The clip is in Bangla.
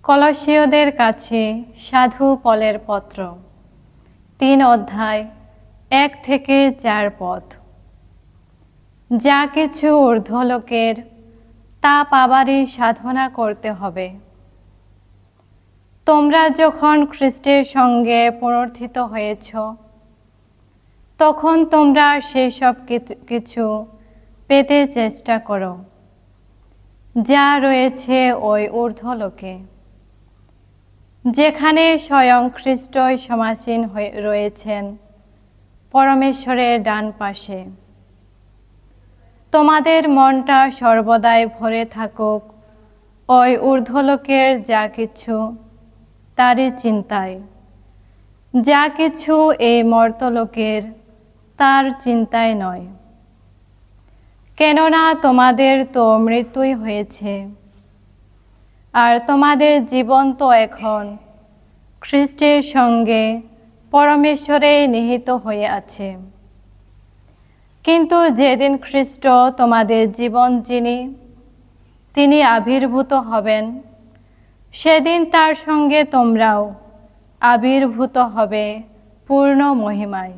কলসীয়দের কাছে সাধু পলের পত্র ৩ অধ্যায় ১ থেকে ৪ পদ। যা কিছু ঊর্ধ্বলোকের তা পাবারই সাধনা করতে হবে। তোমরা যখন খ্রিস্টের সঙ্গে পুনরুত্থিত হয়েছ, তখন তোমরা সেই সব কিছু পেতে চেষ্টা করো যা রয়েছে ওই ঊর্ধ্বলোকে, যেখানে স্বয়ং খ্রিস্টই সমাসীন রয়েছেন পরমেশ্বরের ডান পাশে। তোমাদের মনটা সর্বদাই ভরে থাকুক ওই ঊর্ধ্বলোকের যা কিছু তারই চিন্তায়। যা কিছু এই মর্ত্যলোকের তার চিন্তায় নয়। কেননা তোমাদের তো মৃত্যুই হয়েছে, আর তোমাদের জীবন তো এখন খ্রিস্টের সঙ্গে পরমেশ্বরে নিহিত হয়ে আছে। কিন্তু যেদিন খ্রিস্ট তোমাদের জীবন তিনি আবির্ভূত হবেন, সেদিন তার সঙ্গে তোমরাও আবির্ভূত হবে পূর্ণ মহিমায়।